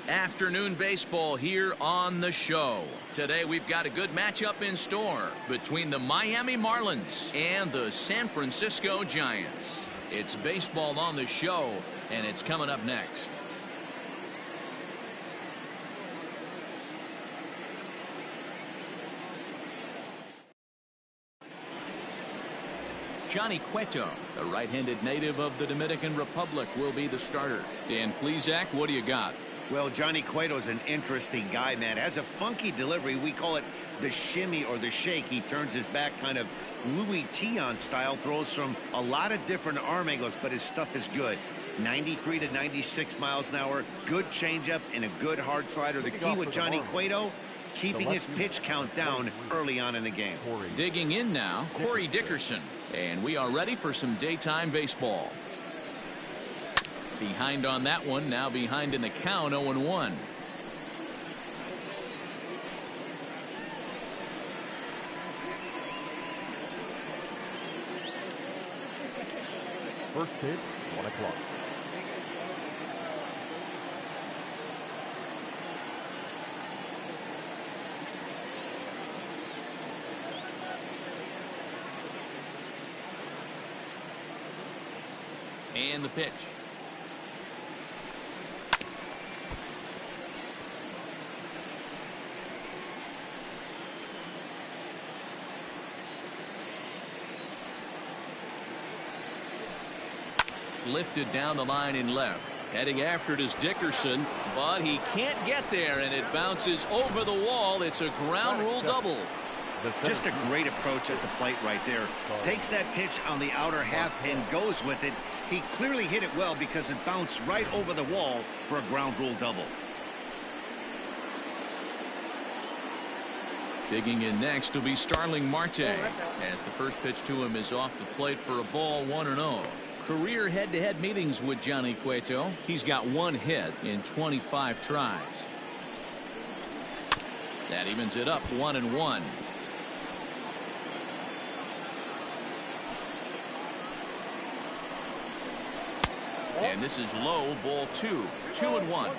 Afternoon baseball here on the show. Today we've got a good matchup in store between the Miami Marlins and the San Francisco Giants. It's baseball on the show, and it's coming up next. Johnny Cueto, the right-handed native of the Dominican Republic, will be the starter. Dan Plesac, what do you got? Well, Johnny Cueto is an interesting guy, man. Has a funky delivery. We call it the shimmy or the shake. He turns his back kind of Louis Tion style, throws from a lot of different arm angles, but his stuff is good. 93 to 96 miles an hour, good changeup, and a good hard slider. The key with Johnny Cueto, keeping his pitch count down early on in the game. Digging in now, Corey Dickerson. And we are ready for some daytime baseball. Behind on that one, now behind in the count, 0-1. First pitch, 1 o'clock. And the pitch. Lifted down the line in left. Heading after it is Dickerson, but he can't get there, and it bounces over the wall. It's a ground rule double. Just a great approach at the plate right there. Takes that pitch on the outer half and goes with it. He clearly hit it well because it bounced right over the wall for a ground rule double. Digging in next will be Starling Marte, as the first pitch to him is off the plate for a ball, 1-0. Career head-to-head meetings with Johnny Cueto. He's got 1 hit in 25 tries. That evens it up, 1-1. And this is low, ball 2, 2-1.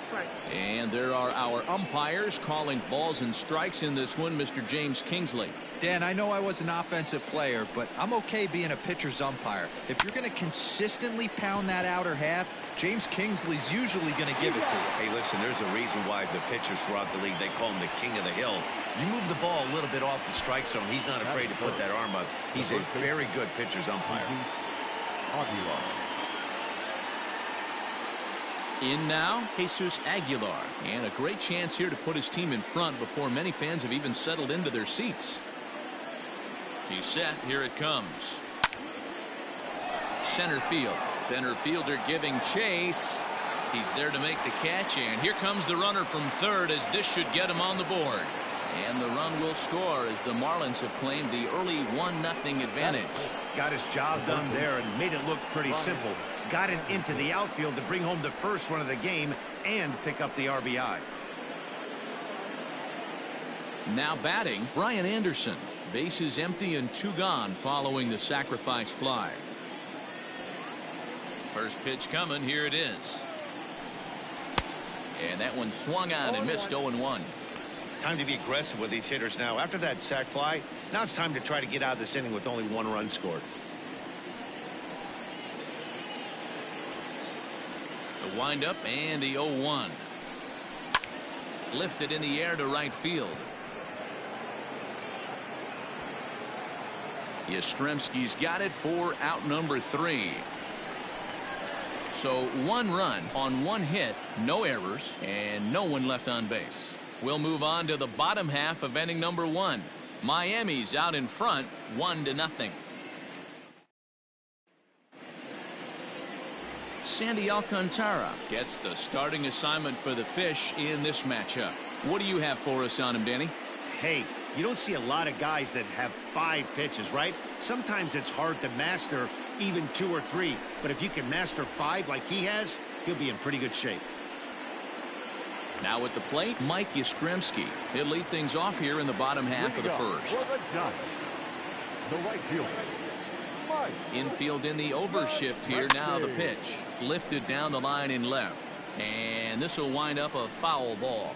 And there are our umpires calling balls and strikes in this one, Mr. James Kingsley. Dan, I know I was an offensive player, but I'm okay being a pitcher's umpire. If you're going to consistently pound that outer half, James Kingsley's usually going to give it to you. Hey, listen, there's a reason why the pitchers throughout the league, they call him the king of the hill. You move the ball a little bit off the strike zone, he's not afraid to put that arm up. He's a very good pitcher's umpire. In now, Jesus Aguilar. And a great chance here to put his team in front before many fans have even settled into their seats. He's set. Here it comes. Center field. Center fielder giving chase. He's there to make the catch, and here comes the runner from third, as this should get him on the board. And the run will score as the Marlins have claimed the early 1-0 advantage. Got his job done there and made it look pretty simple. Got it into the outfield to bring home the first run of the game and pick up the RBI. Now batting, Brian Anderson. Bases empty and 2 gone following the sacrifice fly. First pitch coming. Here it is. And that one swung on and missed, 0-1. Time to be aggressive with these hitters now. After that sac fly, now it's time to try to get out of this inning with only 1 run scored. The windup and the 0-1. Lifted in the air to right field. Yastrzemski's got it for out number 3. So 1 run on 1 hit, no errors, and no one left on base. We'll move on to the bottom half of inning number 1. Miami's out in front, 1-0. Sandy Alcantara gets the starting assignment for the Fish in this matchup. What do you have for us on him, Danny? Hey, you don't see a lot of guys that have 5 pitches, right? Sometimes it's hard to master even 2 or 3, but if you can master 5 like he has, he'll be in pretty good shape. Now at the plate, Mike Yastrzemski. He'll lead things off here in the bottom half of the first. The right fielder, Infield in the overshift here. Now the pitch. Lifted down the line in left. And this will wind up a foul ball.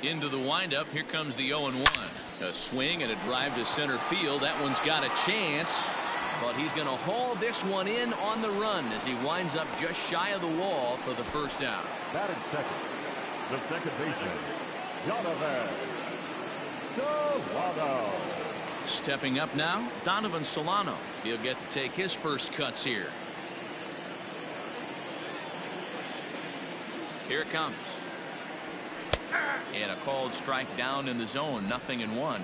Into the windup. Here comes the 0-1. A swing and a drive to center field. That one's got a chance, but he's going to haul this one in on the run as he winds up just shy of the wall for the first out. Batting second, the second baseman, Donovan Solano. Stepping up now, Donovan Solano. He'll get to take his first cuts here. Here it comes. And a called strike down in the zone. 0-1.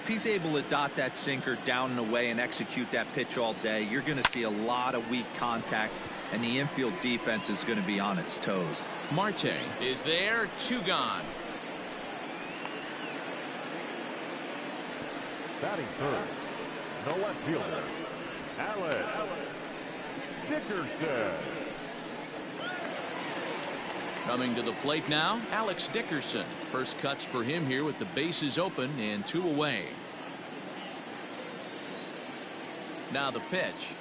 If he's able to dot that sinker down and away and execute that pitch all day, you're going to see a lot of weak contact, and the infield defense is going to be on its toes. Marte is there. 2 gone. Batting third, the left fielder, Alex Dickerson. Coming to the plate now, Alex Dickerson. First cuts for him here with the bases open and 2 away. Now the pitch.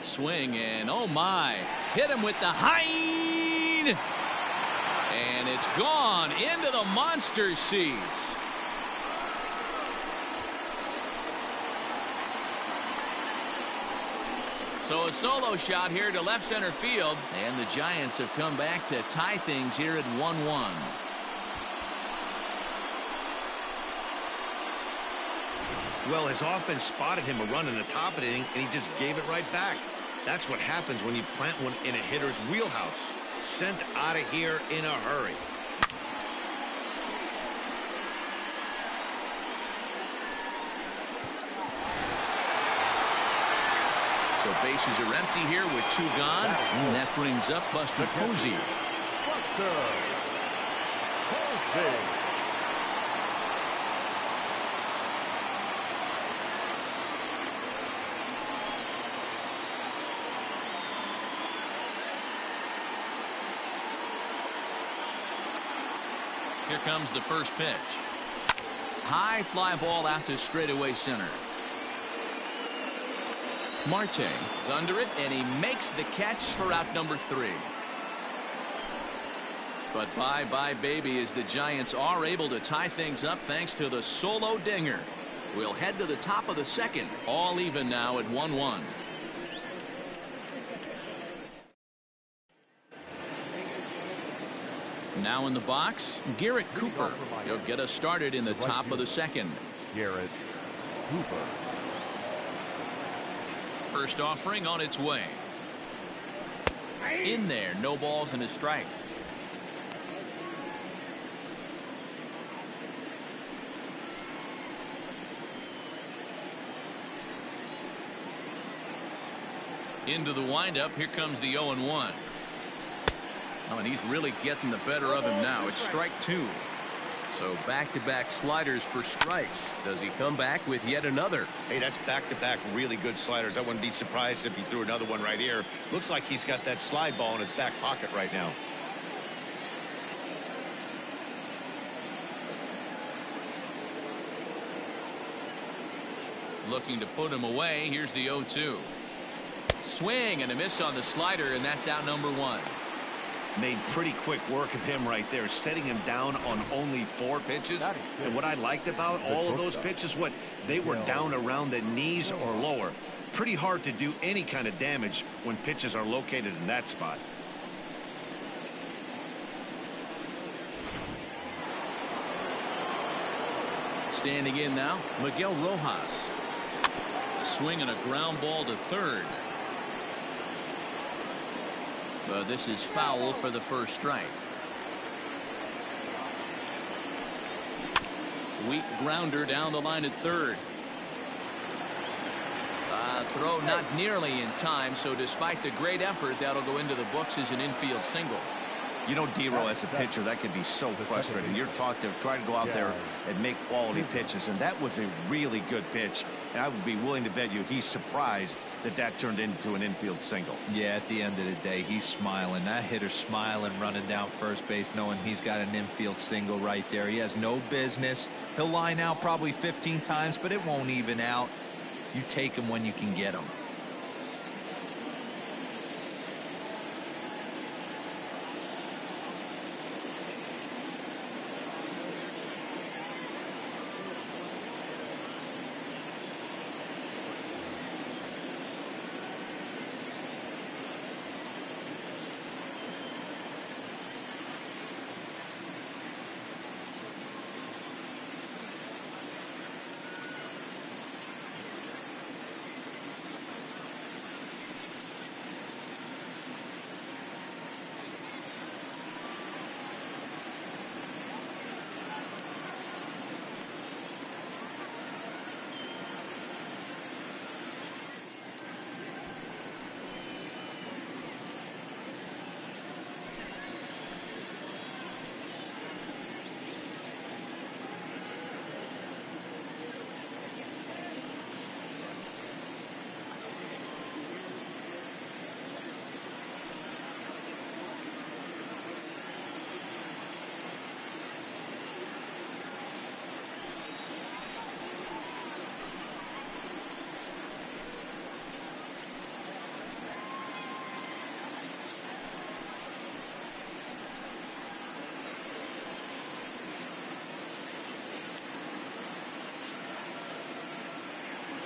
Swing and oh my. Hit him with the hind. And it's gone into the monster seats. So a solo shot here to left center field, and the Giants have come back to tie things here at 1-1. Well, his offense spotted him a run in the top of the inning, and he just gave it right back. That's what happens when you plant one in a hitter's wheelhouse. Sent out of here in a hurry. So bases are empty here with 2 gone. And that brings up Buster Posey. Buster Posey. Here comes the first pitch. High fly ball out to straightaway center. Marte is under it, and he makes the catch for out number 3. But bye-bye, baby, as the Giants are able to tie things up thanks to the solo dinger. We'll head to the top of the second. All even now at 1-1. Now in the box, Garrett Cooper. He'll get us started in the top of the second. Garrett Cooper. First offering on its way. In there, no balls and a strike. Into the windup. Here comes the 0-1. Oh, and he's really getting the better of him now. It's strike 2. So back-to-back sliders for strikes. Does he come back with yet another? Hey, that's back-to-back really good sliders. I wouldn't be surprised if he threw another one right here. Looks like he's got that slide ball in his back pocket right now. Looking to put him away. Here's the 0-2. Swing and a miss on the slider, and that's out number 1. Made pretty quick work of him right there, setting him down on only 4 pitches. And what I liked about all of those pitches, they were down around the knees or lower. Pretty hard to do any kind of damage when pitches are located in that spot. Standing in now, Miguel Rojas. A swing and a ground ball to third. But this is foul for the first strike. Weak grounder down the line at third. Throw not nearly in time, so despite the great effort, that'll go into the books as an infield single. You know, D-Row, as a pitcher, that can be so frustrating. You're taught to try to go out there and make quality pitches, and that was a really good pitch. And I would be willing to bet you he's surprised that that turned into an infield single. Yeah, at the end of the day, he's smiling. That hitter's smiling, running down first base, knowing he's got an infield single right there. He has no business. He'll line out probably 15 times, but it won't even out. You take him when you can get him.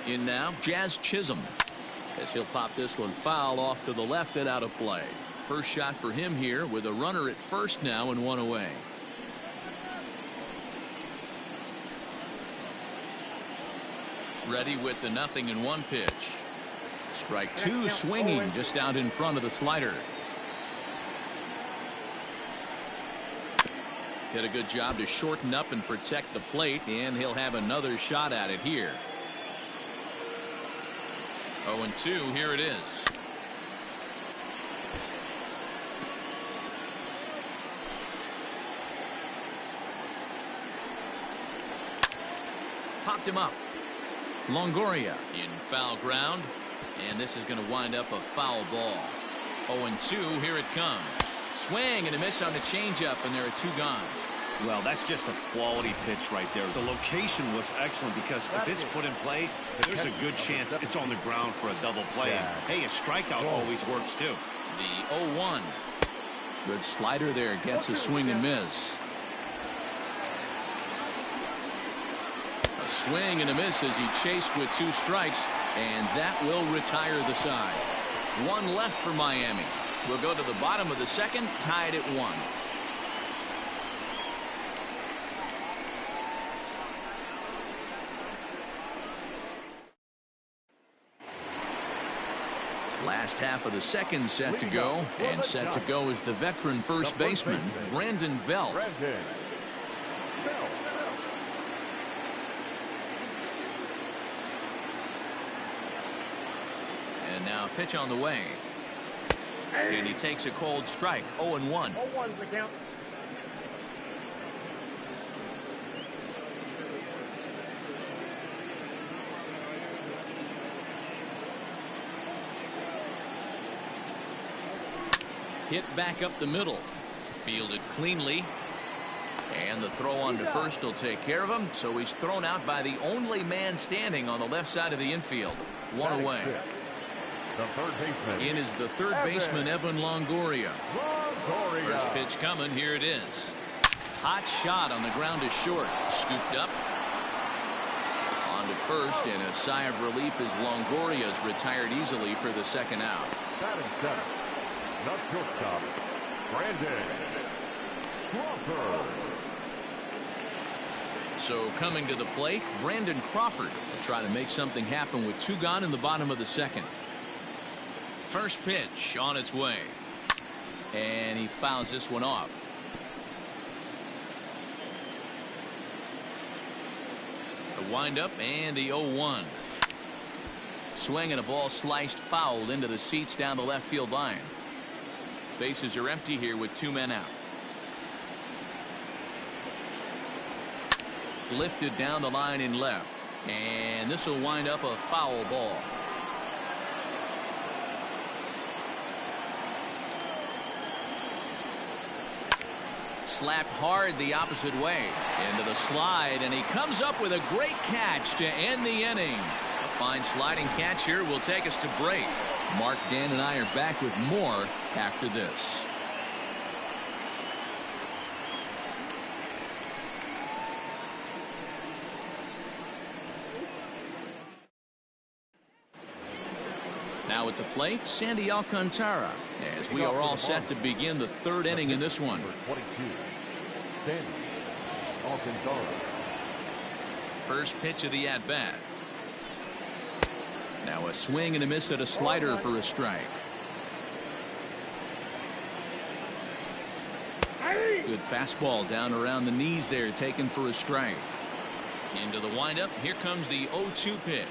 In now, Jazz Chisholm, as he'll pop this one foul off to the left and out of play. First shot for him here with a runner at first now and one away. Ready with the 0-1 pitch. Strike two, swinging just out in front of the slider. Did a good job to shorten up and protect the plate, and he'll have another shot at it here. 0-2, here it is. Popped him up. Longoria in foul ground, and this is going to wind up a foul ball. 0-2, here it comes. Swing and a miss on the changeup, and there are two gone. Well, that's just a quality pitch right there. The location was excellent because if it's put in play, there's a good chance it's on the ground for a double play. And, hey, a strikeout always works too. The 0-1. Good slider there, gets a swing and miss. A swing and a miss as he chased with two strikes, and that will retire the side. One left for Miami. We'll go to the bottom of the second, tied at 1. Last half of the second set to go, and set to go is the veteran first baseman, Brandon Belt. And now pitch on the way. And he takes a cold strike. 0-1. 0-1's the count. Hit back up the middle. Fielded cleanly. And the throw on to first will take care of him. So he's thrown out by the only man standing on the left side of the infield. One away. The third baseman. In is the third baseman, Evan Longoria. First pitch coming. Here it is. Hot shot on the ground to short. Scooped up. On to first, and a sigh of relief as Longoria's retired easily for the second out. Batting seventh. The shortstop, Brandon Crawford. So coming to the plate, Brandon Crawford will try to make something happen with two gone in the bottom of the second. First pitch on its way. And he fouls this one off. The windup and the 0-1. Swing and a ball sliced foul into the seats down the left field line. Bases are empty here with two men out. Lifted down the line in left. And this will wind up a foul ball. Slapped hard the opposite way into the slide, and he comes up with a great catch to end the inning. A fine sliding catch here will take us to break. Mark, Dan, and I are back with more after this. Now at the plate, Sandy Alcantara, as we are all set to begin the third inning in this one. 22, Sandy Alcantara. First pitch of the at-bat. Now a swing and a miss at a slider for a strike. Good fastball down around the knees there, taken for a strike. Into the windup. Here comes the 0-2 pitch.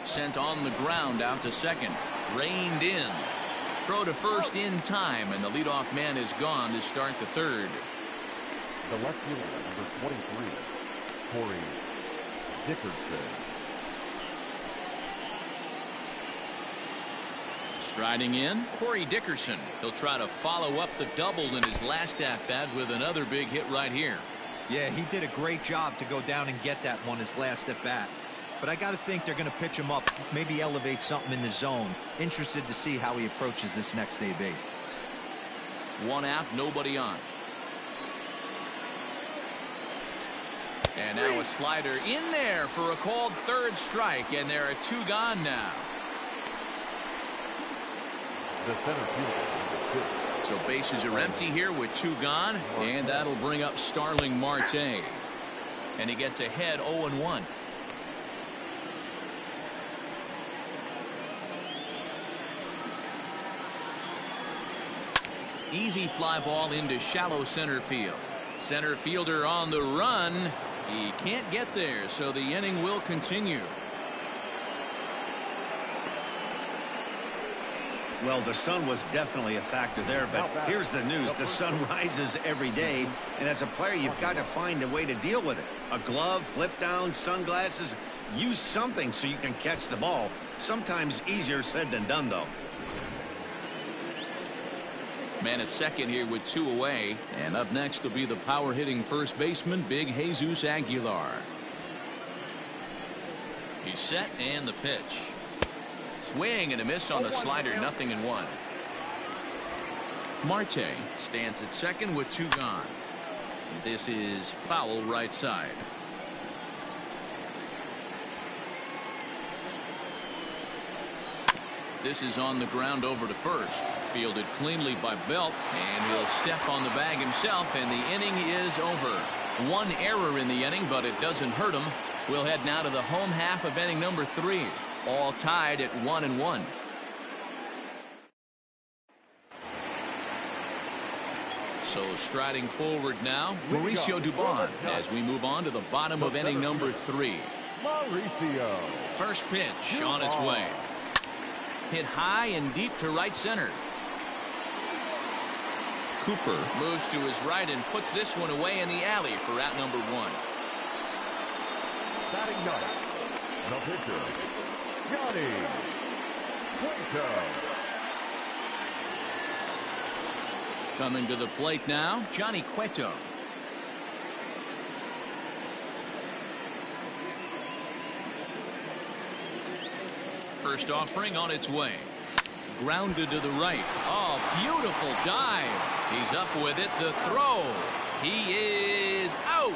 Sent on the ground out to second. Reined in. Throw to first in time, and the leadoff man is gone to start the third. The left fielder, number 23, Dickerson. Striding in, Corey Dickerson. He'll try to follow up the double in his last at-bat with another big hit right here. Yeah, he did a great job to go down and get that one his last at-bat. But I got to think they're going to pitch him up, maybe elevate something in the zone. Interested to see how he approaches this next AB. One out, nobody on. And now a slider in there for a called third strike, and there are two gone now. The center fielder, So bases are empty here with two gone, and that'll bring up Starling Marte. And he gets ahead 0-1. Easy fly ball into shallow center field. Center fielder on the run. He can't get there, so the inning will continue. Well, the sun was definitely a factor there, but here's the news. The sun rises every day, and as a player, you've got to find a way to deal with it. A glove, flip down, sunglasses, use something so you can catch the ball. Sometimes easier said than done, though. Man at second here with two away, and up next will be the power-hitting first baseman, Big Jesus Aguilar. He's set, and the pitch. Swing and a miss on the slider, 0-1. Marte stands at second with two gone. This is foul right side. This is on the ground over to first. Fielded cleanly by Belt, and he'll step on the bag himself, and the inning is over. One error in the inning, but it doesn't hurt him. We'll head now to the home half of inning number 3. All tied at 1-1. So striding forward now, Mauricio Dubon, as we move on to the bottom of inning number 3. Mauricio. First pitch on its way. Hit high and deep to right center. Cooper moves to his right and puts this one away in the alley for out number 1. Batting ninth, the pitcher, Johnny Cueto. Coming to the plate now, Johnny Cueto. First offering on its way. Grounded to the right. Oh, beautiful dive. He's up with it. The throw. He is out.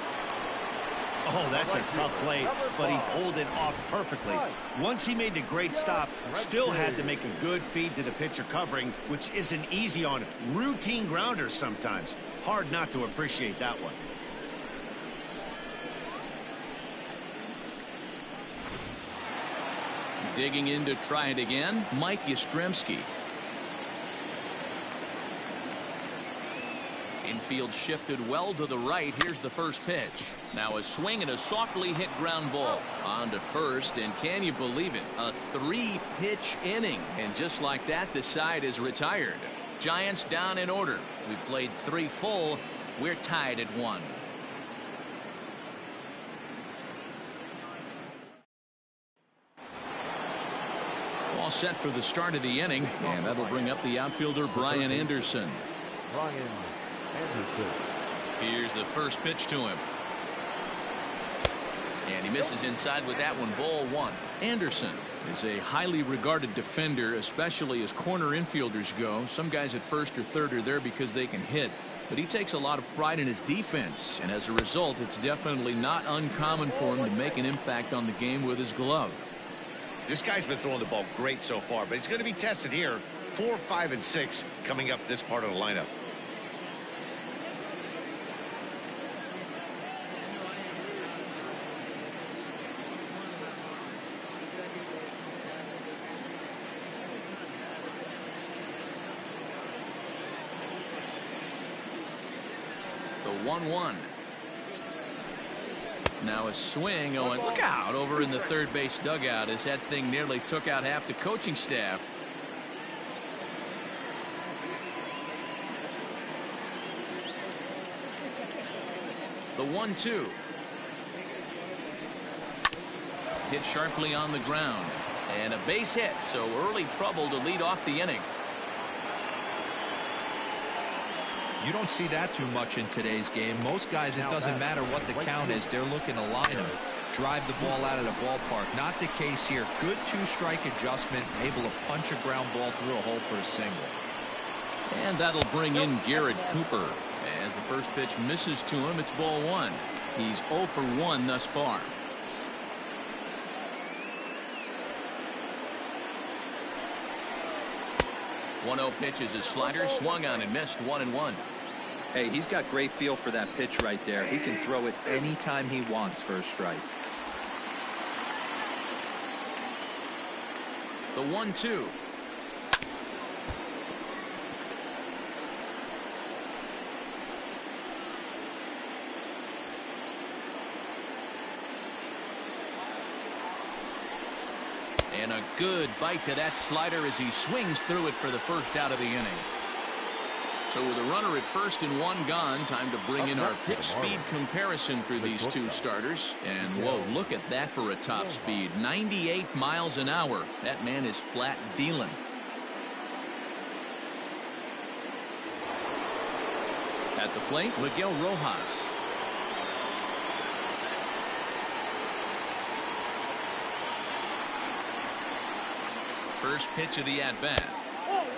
Oh, that's a tough play, but he pulled it off perfectly. Once he made the great stop, still had to make a good feed to the pitcher covering, which isn't easy on routine grounders sometimes. Hard not to appreciate that one. Digging in to try it again, Mike Yastrzemski. Infield shifted well to the right. Here's the first pitch. Now a swing and a softly hit ground ball. On to first, and can you believe it? A 3-pitch inning. And just like that, the side is retired. Giants down in order. We've played 3 full. We're tied at 1. all set for the start of the inning, and that'll bring up the outfielder Brian Anderson. Brian Anderson. Here's the first pitch to him. And he misses inside with that one. Ball one. Anderson is a highly regarded defender, especially as corner infielders go. Some guys at first or third are there because they can hit, but he takes a lot of pride in his defense, and as a result, it's definitely not uncommon for him to make an impact on the game with his glove. This guy's been throwing the ball great so far, but he's going to be tested here. 4, 5, and 6 coming up this part of the lineup. The 1-1. Now a swing. Oh, and look out over in the third base dugout as that thing nearly took out half the coaching staff. The 1-2. Hit sharply on the ground. And a base hit, so early trouble to lead off the inning. You don't see that too much in today's game. Most guys, it doesn't matter what the count is. They're looking to line them, drive the ball out of the ballpark. Not the case here. Good two-strike adjustment, able to punch a ground ball through a hole for a single. And that'll bring in Garrett Cooper. As the first pitch misses to him, it's ball one. He's 0 for 1 thus far. One-0 pitch is a slider, swung on and missed. 1-1. Hey, he's got great feel for that pitch right there. He can throw it anytime he wants for a strike. The 1-2. And a good bite to that slider as he swings through it for the first out of the inning. So with a runner at first and one gone, time to bring in our pitch speed comparison for these two starters. And whoa, look at that for a top speed. 98 miles an hour. That man is flat dealing. At the plate, Miguel Rojas. First pitch of the at-bat.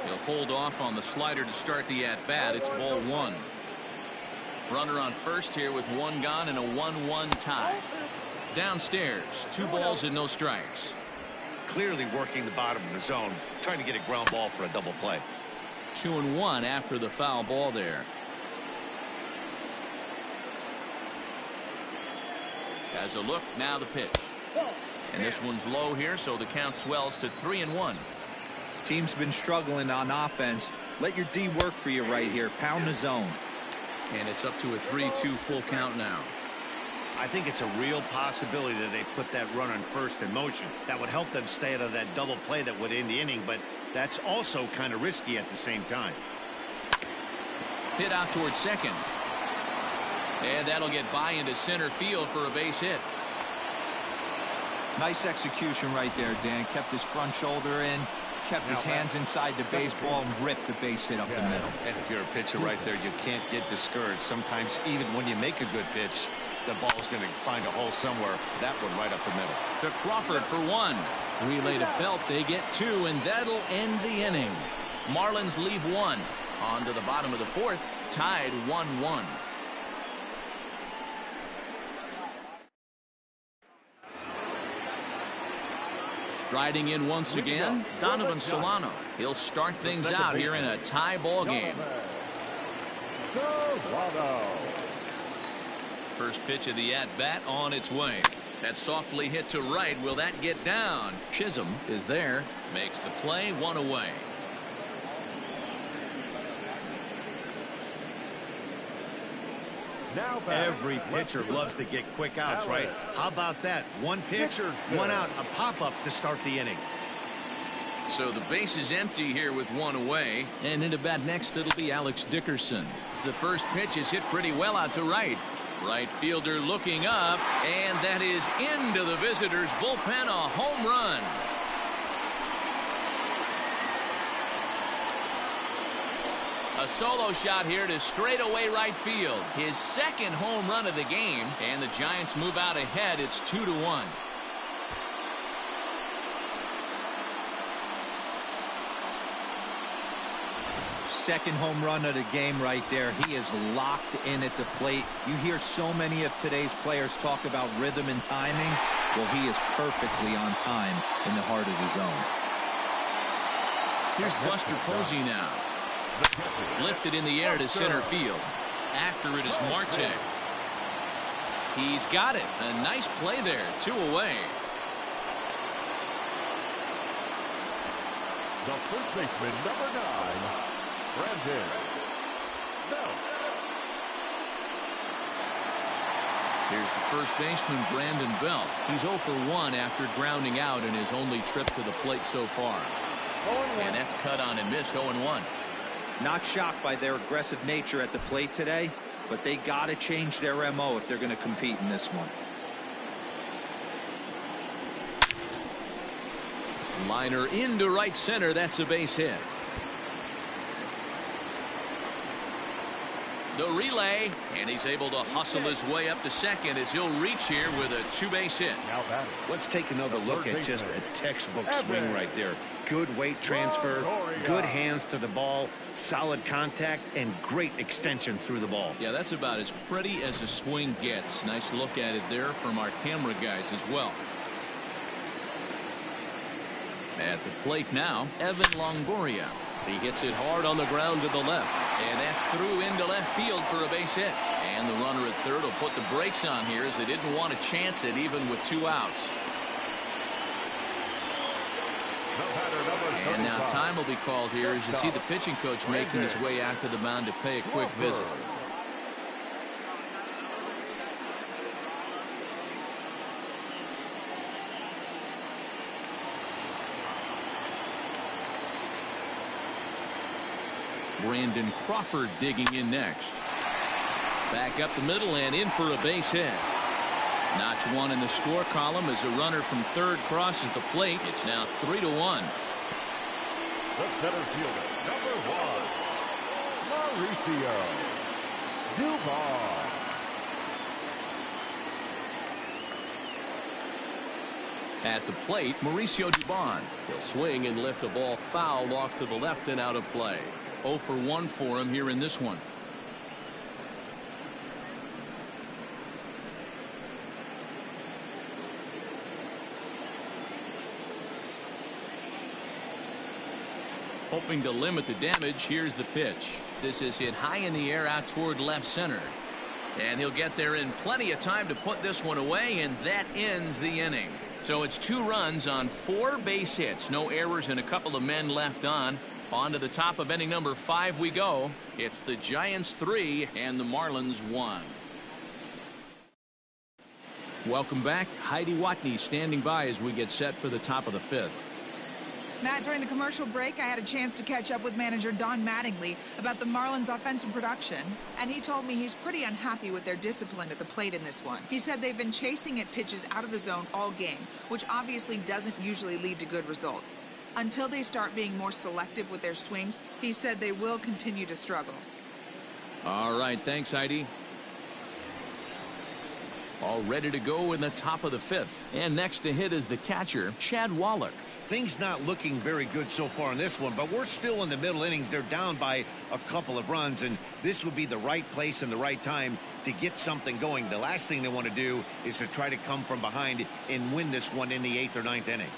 He'll hold off on the slider to start the at-bat. It's ball one. Runner on first here with one gone and a 1-1 tie. Downstairs, 2 balls and no strikes. Clearly working the bottom of the zone, trying to get a ground ball for a double play. 2-1 after the foul ball there. As a look, now the pitch. And this one's low here, so the count swells to 3-1. Team's been struggling on offense. Let your D work for you right here. Pound the zone. And it's up to a 3-2 full count now. I think it's a real possibility that they put that run on first in motion. That would help them stay out of that double play that would end the inning, but that's also kind of risky at the same time. Hit out towards second. And that'll get by into center field for a base hit. Nice execution right there, Dan. Kept his front shoulder in, kept his hands inside the baseball, and ripped the base hit up the middle. And if you're a pitcher right there, you can't get discouraged. Sometimes even when you make a good pitch, the ball's going to find a hole somewhere. That one right up the middle. To Crawford for 1. Relay to Belt. They get 2, and that'll end the inning. Marlins leave 1. On to the bottom of the 4th, tied 1-1. Striding in once again, Donovan Solano. He'll start things out here in a tie ball game. First pitch of the at-bat on its way. That's softly hit to right. Will that get down? Chisholm is there. Makes the play, 1 away. Every pitcher loves to get quick outs, right? How about that? One pitch, one out, a pop-up to start the inning. So the base is empty here with 1 away. And into bat next, it'll be Alex Dickerson. The first pitch is hit pretty well out to right. Right fielder looking up, and that is into the visitors' bullpen, a home run. A solo shot here to straightaway right field. His second home run of the game, and the Giants move out ahead. It's 2-1. Second home run of the game right there. He is locked in at the plate. You hear so many of today's players talk about rhythm and timing. Well, he is perfectly on time in the heart of the zone. Here's Buster Posey now. Lifted in the air to center field. After it is Marte. He's got it. A nice play there. 2 away. The first baseman, number 9, Brandon Belt. Here's the first baseman, Brandon Belt. He's 0 for 1 after grounding out in his only trip to the plate so far. And that's cut on and missed. 0-1. Not shocked by their aggressive nature at the plate today, but they got to change their MO if they're going to compete in this one. Liner into right center. That's a base hit. The relay, and he's able to hustle his way up to second as he'll reach here with a 2-base hit. Now batting. Let's take another look at just a textbook swing right there. Good weight transfer, good hands to the ball, solid contact, and great extension through the ball. Yeah, that's about as pretty as a swing gets. Nice look at it there from our camera guys as well. At the plate now, Evan Longoria. He hits it hard on the ground to the left, and that's through into left field for a base hit. And the runner at third will put the brakes on here as they didn't want to chance it even with 2 outs. And now time will be called here as you see the pitching coach making his way out to the mound to pay a quick visit. Brandon Crawford digging in next. Back up the middle and in for a base hit. Notch 1 in the score column as a runner from third crosses the plate. It's now 3-1. The center fielder, number 1, Mauricio Dubon. At the plate, Mauricio Dubon. He'll swing and lift a ball foul off to the left and out of play. 0 for 1 for him here in this one. Hoping to limit the damage, here's the pitch. This is hit high in the air out toward left center. And he'll get there in plenty of time to put this one away, and that ends the inning. So it's 2 runs on 4 base hits. No errors and a couple of men left on. On to the top of inning number 5 we go. It's the Giants 3 and the Marlins 1. Welcome back. Heidi Watney standing by as we get set for the top of the 5th. Matt, during the commercial break, I had a chance to catch up with manager Don Mattingly about the Marlins' offensive production, and he told me he's pretty unhappy with their discipline at the plate in this one. He said they've been chasing at pitches out of the zone all game, which obviously doesn't usually lead to good results. Until they start being more selective with their swings, he said they will continue to struggle. All right, thanks, Heidi. All ready to go in the top of the 5th. And next to hit is the catcher, Chad Wallach. Things not looking very good so far in this one, but we're still in the middle innings. They're down by a couple of runs, and this would be the right place and the right time to get something going. The last thing they want to do is to try to come from behind and win this one in the 8th or 9th inning.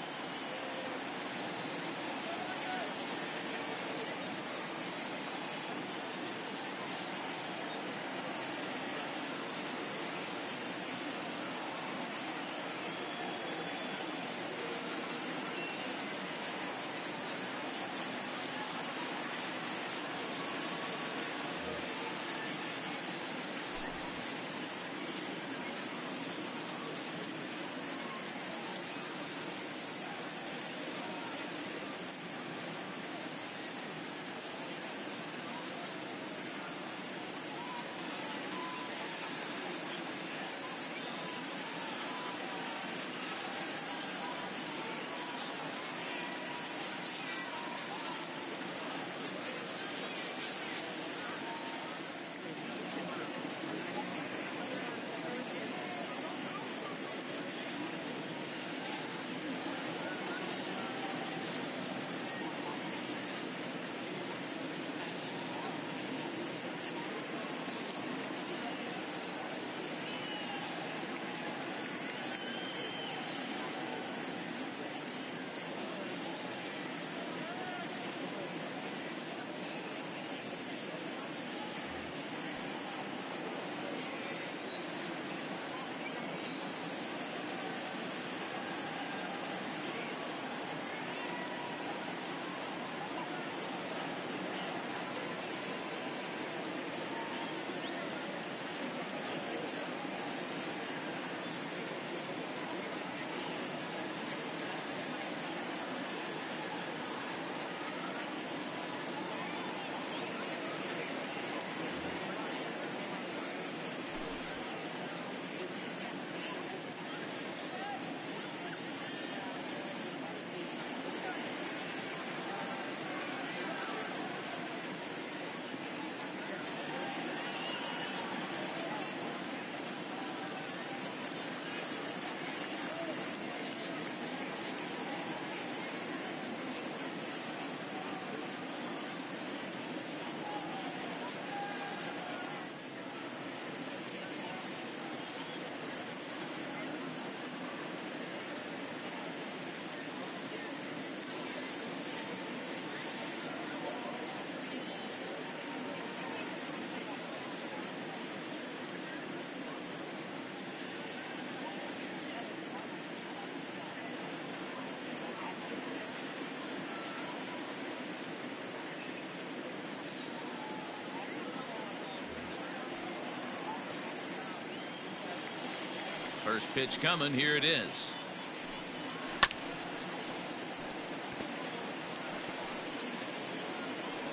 First pitch coming. Here it is.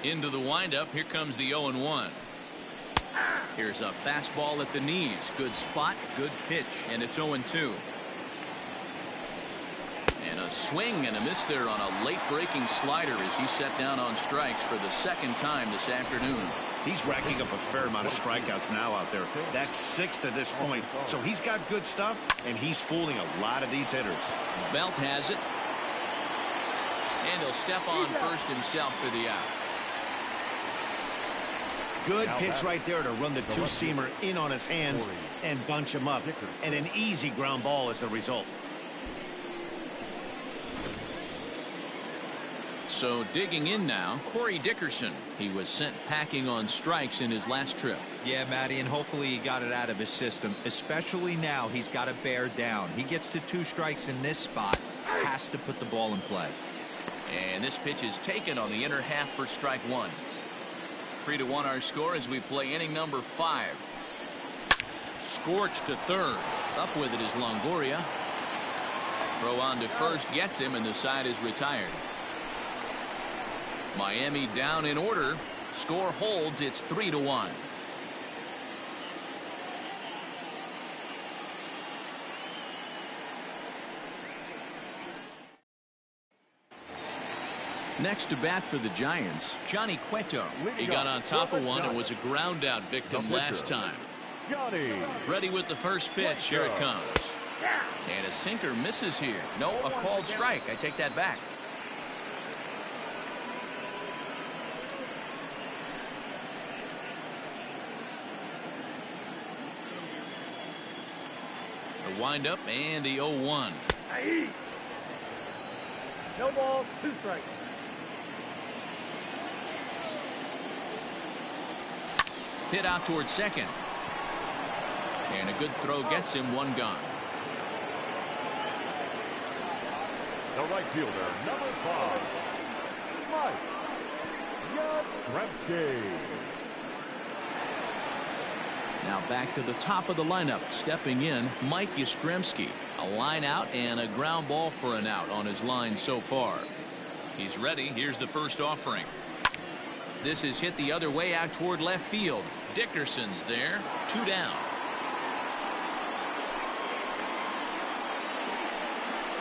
Into the windup. Here comes the 0-1. Here's a fastball at the knees. Good spot, good pitch, and it's 0-2. And a swing and a miss there on a late breaking slider as he set down on strikes for the second time this afternoon. He's racking up a fair amount of strikeouts now out there. That's 6 to this point. So he's got good stuff, and he's fooling a lot of these hitters. Belt has it. And he'll step on first himself for the out. Good pitch right there to run the two-seamer in on his hands and bunch him up. And an easy ground ball is the result. So digging in now, Corey Dickerson. He was sent packing on strikes in his last trip. Yeah, Matty, and hopefully he got it out of his system. Especially now, he's got to bear down. He gets the 2 strikes in this spot, has to put the ball in play. And this pitch is taken on the inner half for strike 1. 3-1 our score as we play inning number 5. Scorched to third. Up with it is Longoria. Throw on to first gets him, and the side is retired. Miami down in order. Score holds. It's 3-1. Next to bat for the Giants, Johnny Cueto. He got on top of one and was a ground out victim last time. Ready with the first pitch. Here it comes. And a sinker misses here. No, a called strike. I take that back. The windup and the 0-1. No ball, 2 strikes. Hit out towards second. And a good throw gets him 1 gone. The right fielder, number 5, Mike Yastrzemski. Now back to the top of the lineup. Stepping in, Mike Yastrzemski. A line out and a ground ball for an out on his line so far. He's ready. Here's the first offering. This is hit the other way out toward left field. Dickerson's there. 2 down.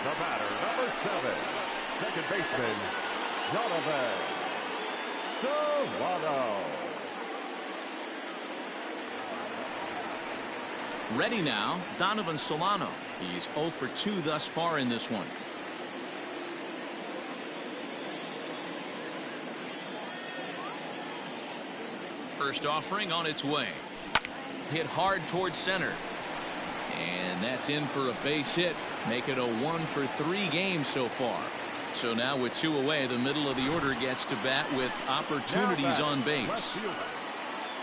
The batter, number 7, second baseman, Donovan Solano. Ready now, Donovan Solano. He's 0 for 2 thus far in this one. First offering on its way. Hit hard towards center. And that's in for a base hit. Make it a 1 for 3 game so far. So now with 2 away, the middle of the order gets to bat with opportunities on base.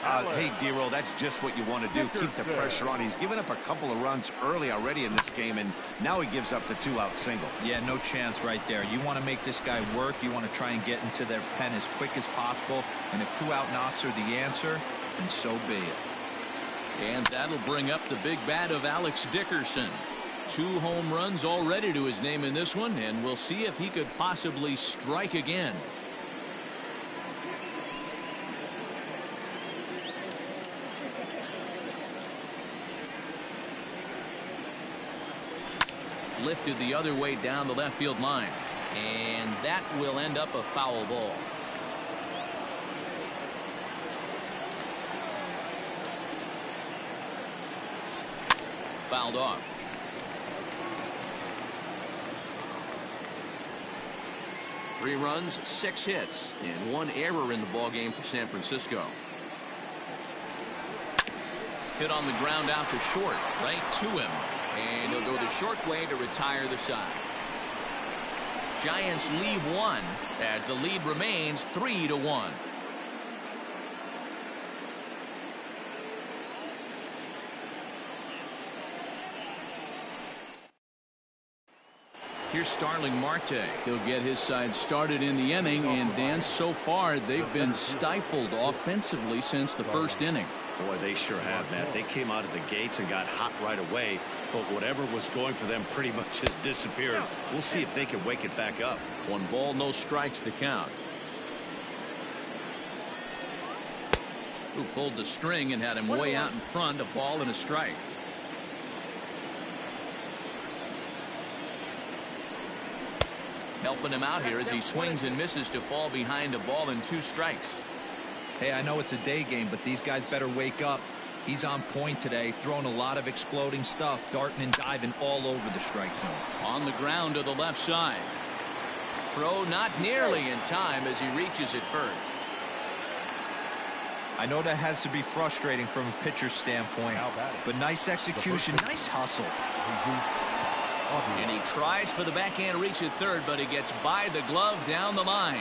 Hey, D-Roll, that's just what you want to do. Keep the pressure on. He's given up a couple of runs early already in this game, and now he gives up the 2-out single. Yeah, no chance right there. You want to make this guy work. You want to try and get into their pen as quick as possible. And if 2-out knocks are the answer, then so be it. And that'll bring up the big bat of Alex Dickerson. 2 home runs already to his name in this one, and we'll see if he could possibly strike again. Lifted the other way down the left field line, and that will end up a foul ball. Fouled off. Three runs, 6 hits, and 1 error in the ballgame for San Francisco. Hit on the ground out to short, right to him. And he'll go the short way to retire the side. Giants leave 1 as the lead remains 3-1. Here's Starling Marte. He'll get his side started in the inning, and Dan, so far they've been stifled offensively since the first inning. Boy, they sure have, Matt. They came out of the gates and got hot right away. But whatever was going for them pretty much has disappeared. We'll see if they can wake it back up. 1 ball, no strikes to count. Who pulled the string and had him way out in front, a ball and a strike. Helping him out here as he swings and misses to fall behind a ball and 2 strikes. Hey, I know it's a day game, but these guys better wake up. He's on point today, throwing a lot of exploding stuff, darting and diving all over the strike zone. On the ground to the left side. Throw not nearly in time as he reaches it first. I know that has to be frustrating from a pitcher's standpoint, but nice execution, nice hustle. And he tries for the backhand reach at third, but he gets by the glove down the line.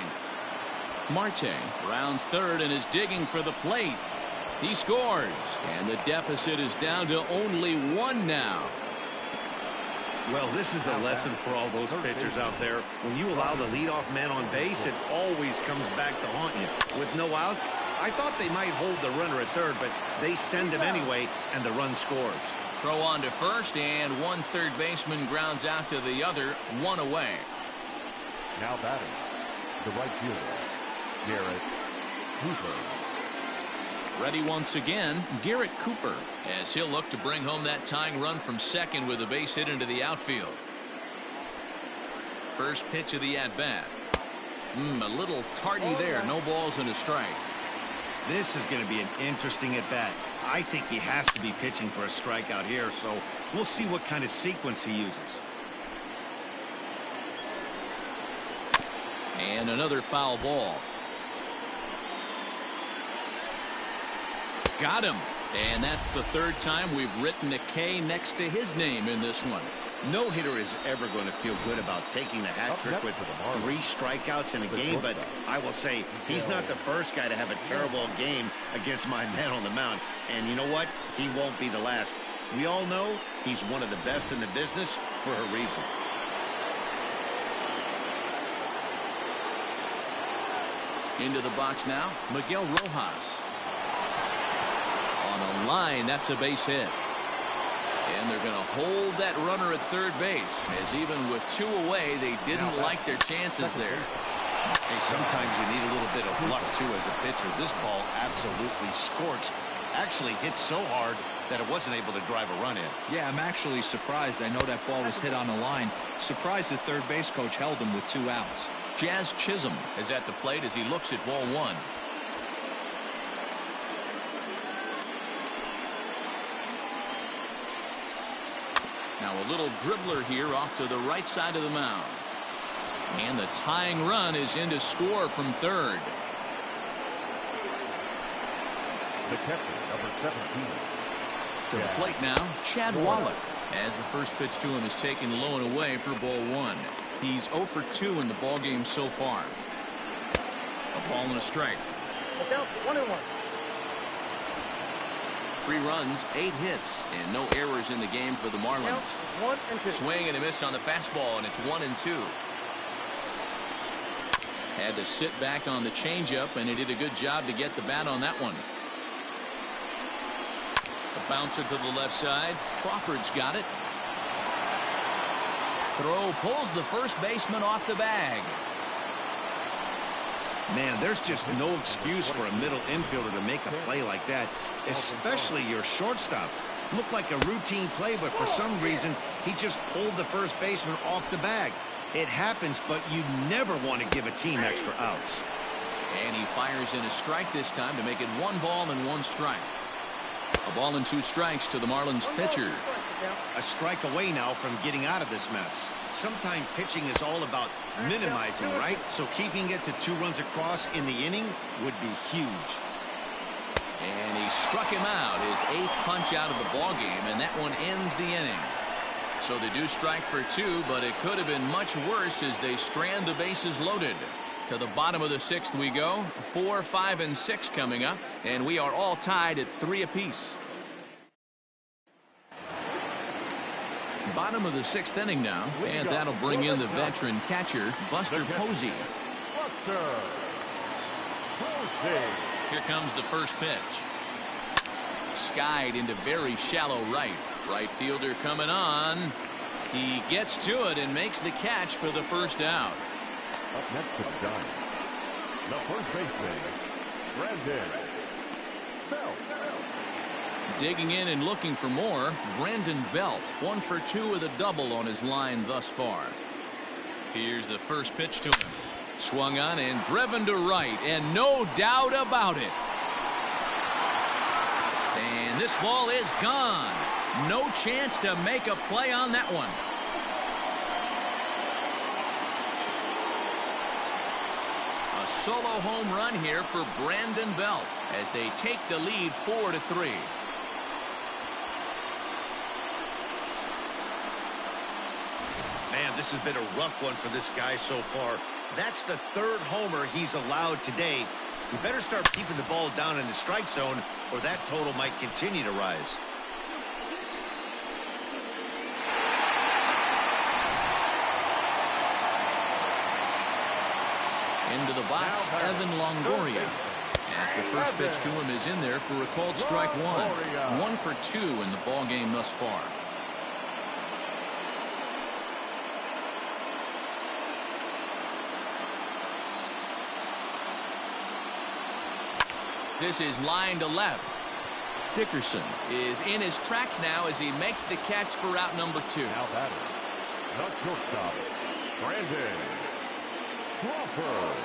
Marte rounds third and is digging for the plate. He scores, and the deficit is down to only 1 now. Well, this is a lesson for all those pitchers out there. When you allow the leadoff man on base, it always comes back to haunt you. With no outs, I thought they might hold the runner at third, but they send him anyway, and the run scores. Throw on to first, and 1 third baseman grounds out to the other, 1 away. Now batting, the right fielder, Garrett Cooper. Ready once again, Garrett Cooper, as he'll look to bring home that tying run from second with a base hit into the outfield. First pitch of the at-bat. A little tardy there. No balls and a strike. This is going to be an interesting at-bat. I think he has to be pitching for a strikeout here, so we'll see what kind of sequence he uses. And another foul ball. Got him. And that's the 3rd time we've written a K next to his name in this one. No hitter is ever going to feel good about taking the hat trick with 3 strikeouts in a game, but I will say he's not the first guy to have a terrible game against my man on the mound. And you know what? He won't be the last. We all know he's one of the best in the business for a reason. Into the box now, Miguel Rojas. On a line, that's a base hit. And they're going to hold that runner at third base, as even with 2 away, they didn't like their chances there. Hey, sometimes you need a little bit of luck, too, as a pitcher. This ball absolutely scorched. Actually hit so hard that it wasn't able to drive a run in. Yeah, I'm actually surprised. I know that ball was hit on the line. Surprised the third base coach held him with 2 outs. Jazz Chisholm is at the plate as he looks at ball 1. Now a little dribbler here off to the right side of the mound. And the tying run is in to score from third. The catcher, number 17. To the plate now, Chad Wallach, as the first pitch to him is taken low and away for ball 1. He's 0 for 2 in the ball game so far. A ball and a strike. Look out, 1-1. 3 runs, 8 hits, and no errors in the game for the Marlins. 1-2. Swing and a miss on the fastball, and it's 1-2. Had to sit back on the changeup, and he did a good job to get the bat on that one. A bouncer to the left side. Crawford's got it. Throw pulls the first baseman off the bag. Man, there's just no excuse for a middle infielder to make a play like that, especially your shortstop. Looked like a routine play, but for some reason, he just pulled the first baseman off the bag. It happens, but you never want to give a team extra outs. And he fires in a strike this time to make it 1 ball and 1 strike. A ball and 2 strikes to the Marlins pitcher. A strike away now from getting out of this mess. Sometimes pitching is all about minimizing, right? So keeping it to 2 runs across in the inning would be huge. And he struck him out, his 8th punch out of the ball game, and that one ends the inning. So they do strike for 2, but it could have been much worse as they strand the bases loaded. To the bottom of the 6th we go. 4, 5, and 6 coming up, and we are all tied at 3 apiece. Bottom of the 6th inning now, and that'll bring in the veteran catcher, Buster Posey. Buster Posey. Here comes the first pitch. Skied into very shallow right. Right fielder coming on. He gets to it and makes the catch for the first out. Up next for the Giants, the first baseman, Brandon Belt. Digging in and looking for more, Brandon Belt. 1 for 2 with a double on his line thus far. Here's the first pitch to him. Swung on and driven to right, and no doubt about it. And this ball is gone. No chance to make a play on that one. A solo home run here for Brandon Belt as they take the lead 4-3. Man, this has been a rough one for this guy so far. That's the 3rd homer he's allowed today. You better start keeping the ball down in the strike zone, or that total might continue to rise. Into the box, Evan Longoria. As the first pitch to him is in there for a called strike 1. 1 for 2 in the ball game thus far. This is line to left. Dickerson is in his tracks now as he makes the catch for out number 2. Now batter, the shortstop, Brandon Crawford.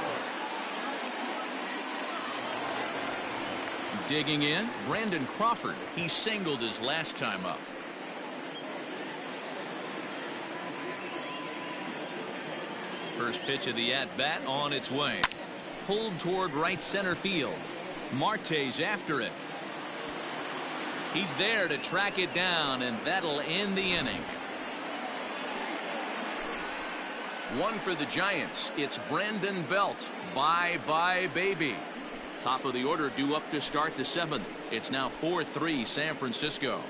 Digging in, Brandon Crawford. He singled his last time up. First pitch of the at-bat on its way. Pulled toward right center field. Marte's after it. He's there to track it down, and that'll end the inning. 1 for the Giants. It's Brandon Belt. Bye-bye, baby. Top of the order due up to start the 7th. It's now 4-3 San Francisco.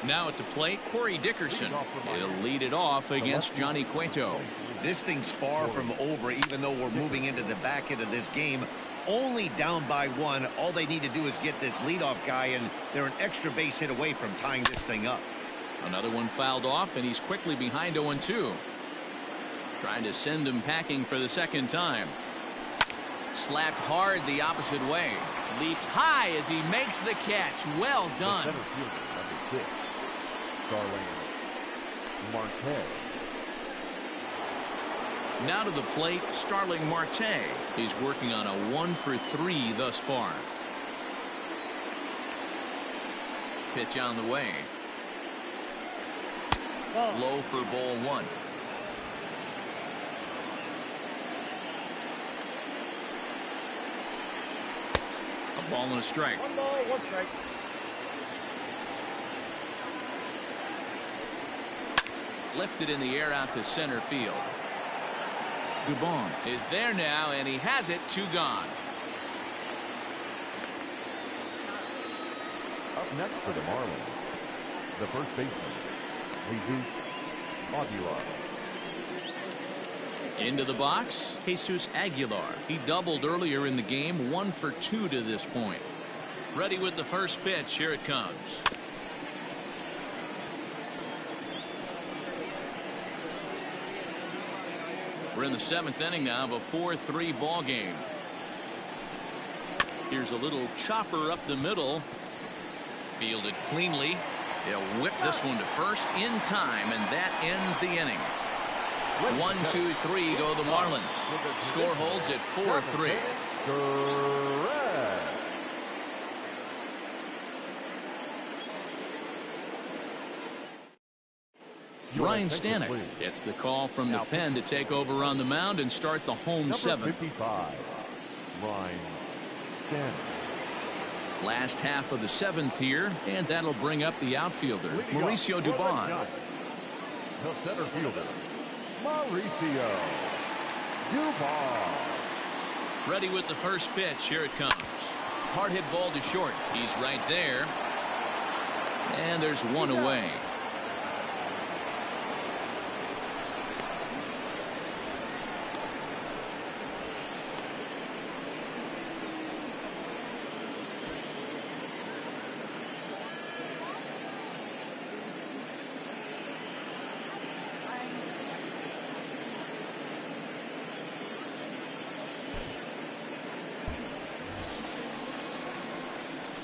Now at the plate, Corey Dickerson. He'll lead it off against Johnny Cueto. This thing's far from over, even though we're moving into the back end of this game. Only down by 1. All they need to do is get this leadoff guy, and they're an extra base hit away from tying this thing up. Another one fouled off, and he's quickly behind 0-2. Trying to send him packing for the second time. Slapped hard the opposite way. Leaps high as he makes the catch. Well done. The center fielder, number 6, Starling Marte. Now to the plate, Starling Marte. He's working on a 1 for 3 thus far. Pitch on the way. Low for ball 1. A ball and a strike. 1 ball, 1 strike. Lifted in the air out to center field. Dubon is there now, and he has it. 2 gone. Up next for the Marlins, the first baseman, Jesus Aguilar. Into the box, Jesus Aguilar. He doubled earlier in the game. 1 for 2 to this point. Ready with the first pitch. Here it comes. We're in the 7th inning now of a 4-3 ball game. Here's a little chopper up the middle. Fielded cleanly. They'll whip this one to first in time, and that ends the inning. 1, 2, 3 go the Marlins. Score holds at 4-3. Ryan Stanek gets the call from the pen to take over on the mound and start the home 7th. 55, Ryan Stanek. Last half of the 7th here, and that'll bring up the outfielder, Mauricio Dubon. The center fielder, Mauricio Dubon. Ready with the first pitch. Here it comes. Hard hit ball to short. He's right there. And there's one away.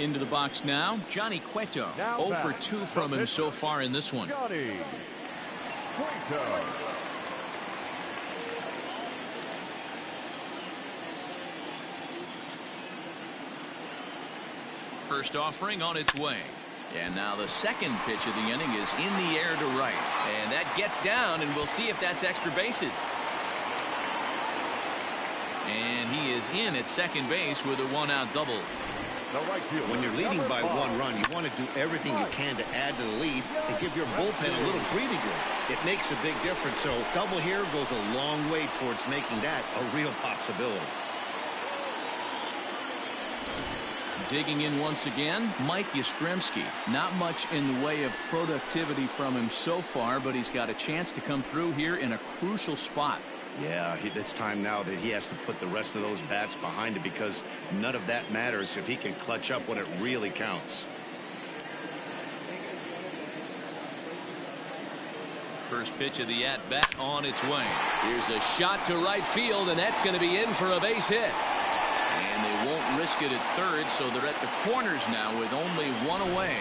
Into the box now, Johnny Cueto. 0 for 2 from him so far in this one. Johnny Cueto. First offering on its way. And now the second pitch of the inning is in the air to right. And that gets down, and we'll see if that's extra bases. And he is in at second base with a one-out double. When you're leading by 1 run, you want to do everything you can to add to the lead and give your bullpen a little breathing room. It makes a big difference, so double here goes a long way towards making that a real possibility. Digging in once again, Mike Yastrzemski. Not much in the way of productivity from him so far, but he's got a chance to come through here in a crucial spot. Yeah, it's time now that he has to put the rest of those bats behind it, because none of that matters if he can clutch up when it really counts. First pitch of the at-bat on its way. Here's a shot to right field, and that's going to be in for a base hit. And they won't risk it at third, so they're at the corners now with only 1 away.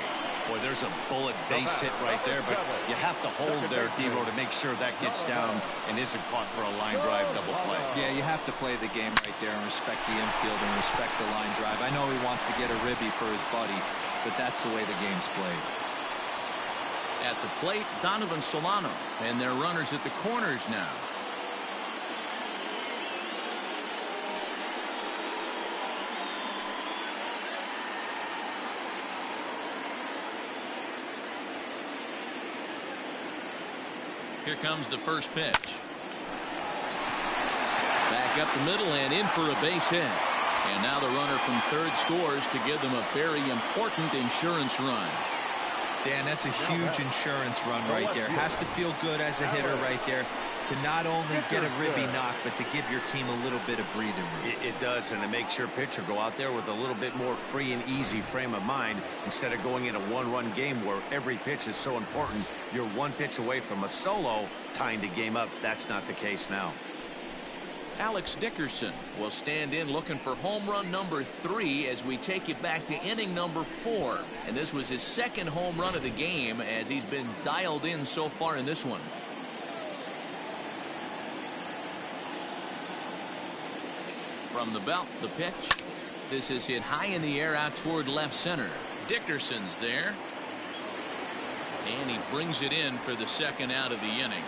Boy, there's a bullet base hit right there, but you have to hold there, D-Row, to make sure that gets down and isn't caught for a line drive double play. Yeah, you have to play the game right there and respect the infield and respect the line drive. I know he wants to get a ribby for his buddy, but that's the way the game's played. At the plate, Donovan Solano, and their runners at the corners now. Here comes the first pitch. Back up the middle and in for a base hit. And now the runner from third scores to give them a very important insurance run. Dan, that's a huge insurance run right there. Has to feel good as a hitter right there to not only get a ribby knock, but to give your team a little bit of breathing room. It does, and it makes your pitcher go out there with a little bit more free and easy frame of mind instead of going in a one-run game where every pitch is so important. You're 1 pitch away from a solo tying the game up. That's not the case now. Alex Dickerson will stand in looking for home run number 3 as we take it back to inning number 4. And this was his second home run of the game as he's been dialed in so far in this one. From the belt, the pitch. This is hit high in the air out toward left center. Dickerson's there. And he brings it in for the second out of the inning.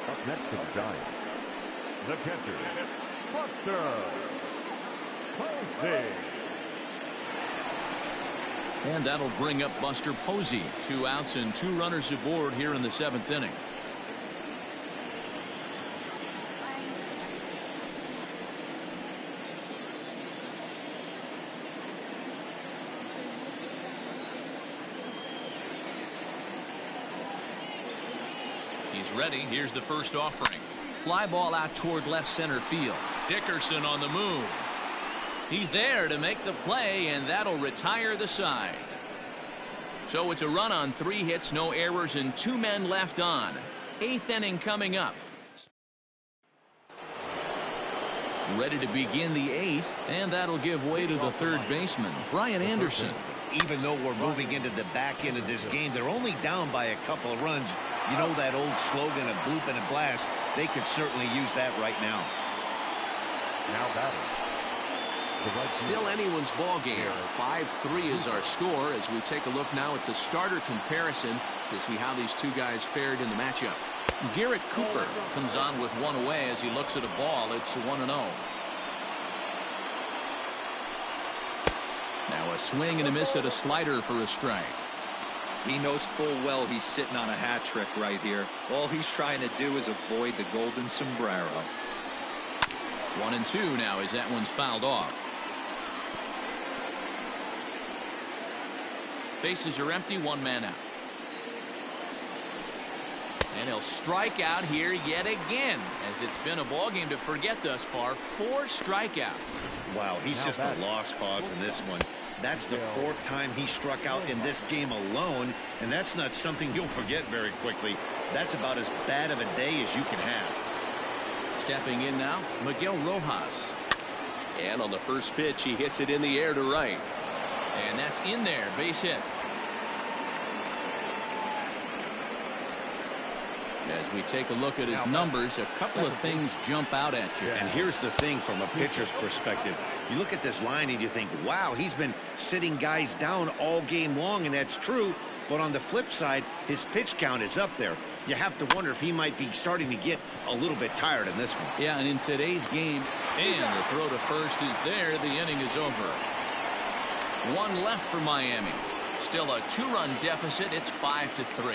Up next to the Giants, the catcher, Buster Posey. And that'll bring up Buster Posey. 2 outs and 2 runners aboard here in the 7th inning. He's ready. Here's the first offering. Fly ball out toward left center field. Dickerson on the move. He's there to make the play, and that'll retire the side. So it's a run on 3 hits, no errors, and 2 men left on. 8th inning coming up. Ready to begin the 8th, and that'll give way to the third baseman, Brian Anderson. Even though we're moving into the back end of this game, they're only down by a couple of runs. You know that old slogan of bloop and a blast? They could certainly use that right now. Now batting. Still anyone's ball game. 5-3 is our score as we take a look now at the starter comparison to see how these 2 guys fared in the matchup. Garrett Cooper comes on with 1 away as he looks at a ball. It's 1-0. Now a swing and a miss at a slider for a strike. He knows full well he's sitting on a hat trick right here. All he's trying to do is avoid the golden sombrero. 1-2 now as that one's fouled off. Bases are empty, 1 man out. And he'll strike out here yet again, as it's been a ball game to forget thus far. 4 strikeouts. Wow, he's just a lost cause in this one. That's the 4th time he struck out in this game alone, and that's not something you'll forget very quickly. That's about as bad of a day as you can have. Stepping in now, Miguel Rojas. And on the first pitch, he hits it in the air to right. And that's in there, base hit. As we take a look at his numbers, a couple of things jump out at you. And here's the thing from a pitcher's perspective. You look at this line and you think, wow, he's been sitting guys down all game long, and that's true. But on the flip side, his pitch count is up there. You have to wonder if he might be starting to get a little bit tired in this one. Yeah, and in today's game, and the throw to first is there. The inning is over. One left for Miami. Still a 2-run deficit. It's 5-3.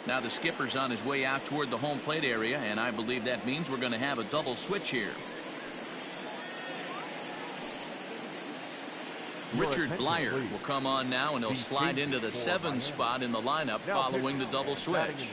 Now the skipper's on his way out toward the home plate area, and I believe that means we're going to have a double switch here. Richard Blyer will come on now, and he'll slide into the 7th spot in the lineup following the double switch.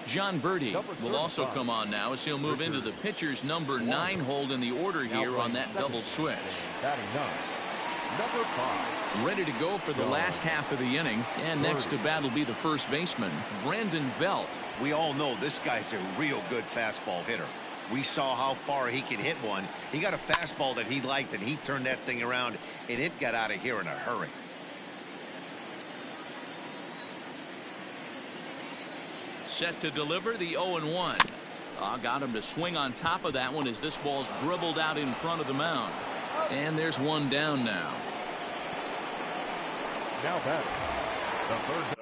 John Birdie will also come on now as he'll move into the pitcher's number 9 hold in the order here on that double switch. Number 5. Ready to go for the last half of the inning, and next to bat will be the first baseman, Brandon Belt. We all know this guy's a real good fastball hitter. We saw how far he could hit one. He got a fastball that he liked, and he turned that thing around, and it got out of here in a hurry. Set to deliver the 0-1. Got him to swing on top of that one as this ball's dribbled out in front of the mound. And there's one down now. Now batting, the third.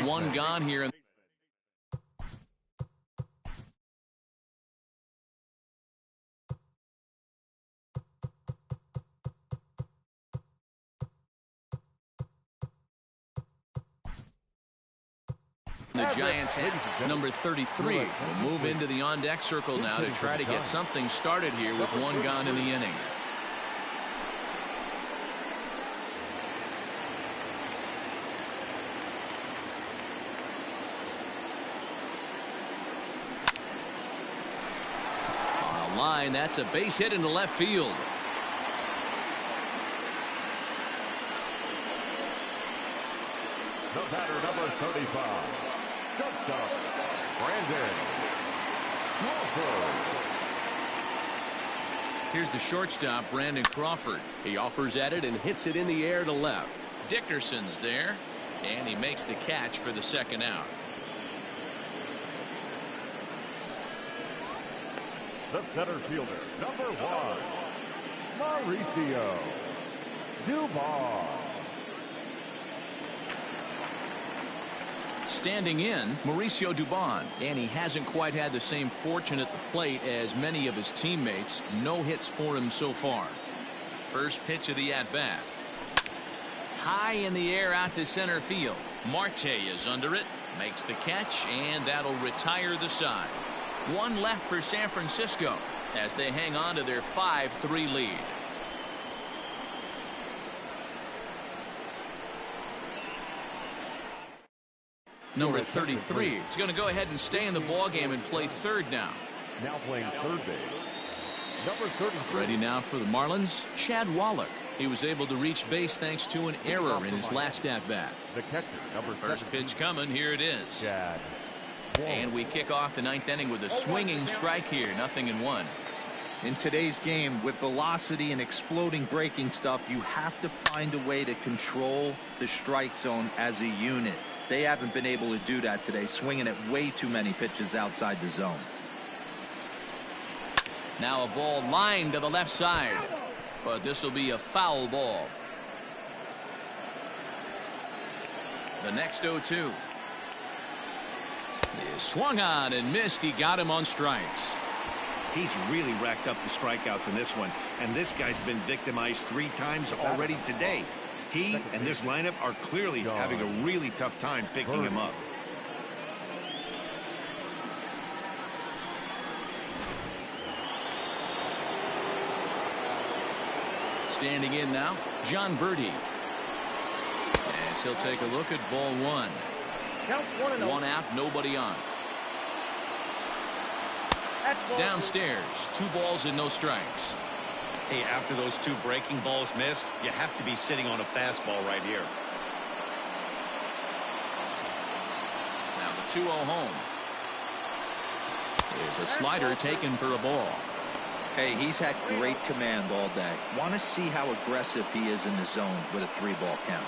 One gone here. The Giants have number 33. Will move into the on-deck circle now to try to get something started here with one gone in the inning. On the line, that's a base hit into left field. The batter, number 35. Shortstop, Brandon Crawford. Here's the shortstop, Brandon Crawford. He offers at it and hits it in the air to left. Dickerson's there, and he makes the catch for the second out. The center fielder, number 1, Mauricio Dubon. Standing in, Mauricio Dubon, and he hasn't quite had the same fortune at the plate as many of his teammates. No hits for him so far. First pitch of the at-bat. High in the air out to center field. Marte is under it, makes the catch, and that'll retire the side. One left for San Francisco as they hang on to their 5-3 lead. Number 33 is going to go ahead and stay in the ball game and play third now. Now playing third base, number 33. Ready now for the Marlins, Chad Wallach. He was able to reach base thanks to an error in his last at-bat. The catcher, number First 17. pitch coming. Here it is. Chad. And we kick off the 9th inning with a swinging strike here. 0-1. In today's game, with velocity and exploding breaking stuff, you have to find a way to control the strike zone as a unit. They haven't been able to do that today, swinging at way too many pitches outside the zone. Now a ball lined to the left side, but this will be a foul ball. The next 0-2 is swung on and missed. He got him on strikes. He's really racked up the strikeouts in this one, and this guy's been victimized 3 times already today. He and this lineup are clearly having a really tough time picking him up. Standing in now, John Birdie. As he'll take a look at ball 1. Count 1-0. One out, nobody on. Downstairs, 2 balls and no strikes. Hey, after those 2 breaking balls missed, you have to be sitting on a fastball right here. Now the 2-0 home. Is a slider taken for a ball. Hey, he's had great command all day. Want to see how aggressive he is in the zone with a 3-ball count.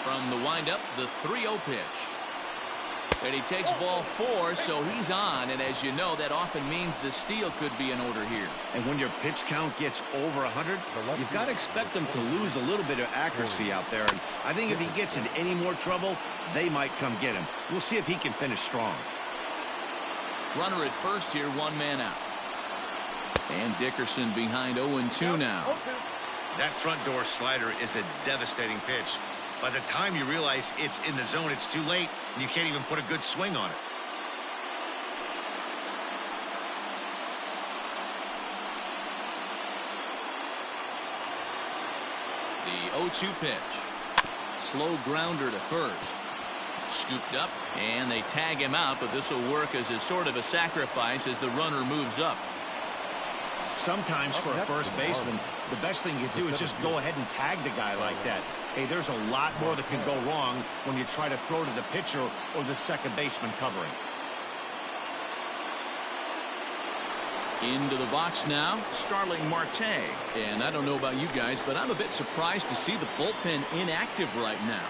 From the windup, the 3-0 pitch. And he takes ball 4, so he's on. And as you know, that often means the steal could be in order here. And when your pitch count gets over 100, you've got to expect them to lose a little bit of accuracy out there. And I think if he gets in any more trouble, they might come get him. We'll see if he can finish strong. Runner at first here, 1 man out. And Dickerson behind 0-2 now. That front door slider is a devastating pitch. By the time you realize it's in the zone, it's too late, and you can't even put a good swing on it. The 0-2 pitch. Slow grounder to first. Scooped up, and they tag him out, but this will work as a sort of a sacrifice as the runner moves up. Sometimes for a first baseman, the best thing you do is just go ahead and tag the guy like that. Hey, there's a lot more that can go wrong when you try to throw to the pitcher or the second baseman covering. Into the box now, Starling Marte. And I don't know about you guys, but I'm a bit surprised to see the bullpen inactive right now.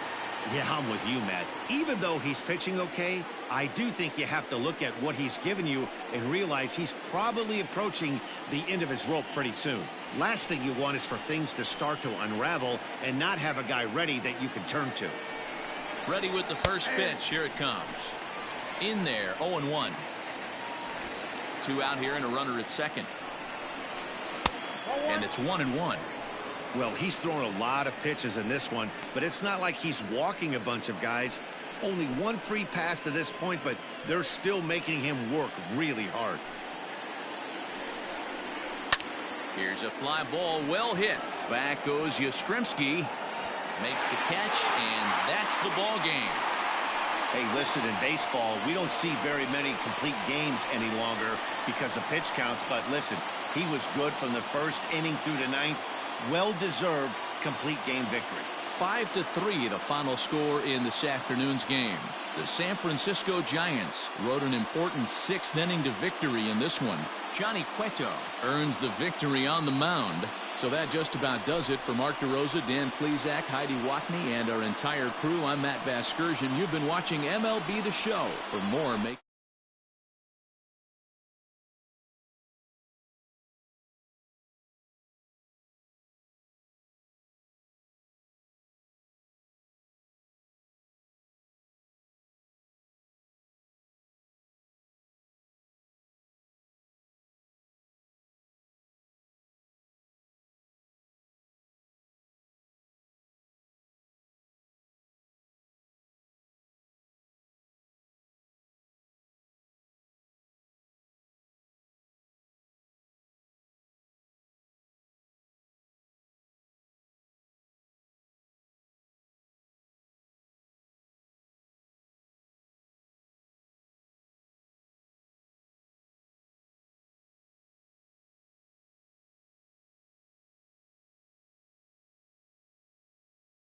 Yeah, I'm with you, Matt. Even though he's pitching okay, I do think you have to look at what he's given you and realize he's probably approaching the end of his rope pretty soon. Last thing you want is for things to start to unravel and not have a guy ready that you can turn to. Ready with the first pitch. Here it comes. In there, 0-1. 2 out here and a runner at second. And it's 1-1. Well, he's thrown a lot of pitches in this one, but it's not like he's walking a bunch of guys. Only 1 free pass to this point, but they're still making him work really hard. Here's a fly ball, well hit. Back goes Yastrzemski. Makes the catch, and that's the ball game. Hey, listen, in baseball, we don't see very many complete games any longer because of pitch counts, but listen, he was good from the first inning through the 9th. Well-deserved complete game victory. 5-3 the final score in this afternoon's game. The San Francisco Giants rode an important 6th inning to victory in this one. Johnny Cueto earns the victory on the mound. So that just about does it for Mark DeRosa, Dan Plesac, Heidi Watney, and our entire crew. I'm Matt Vasgersian. You've been watching MLB The Show. For more, make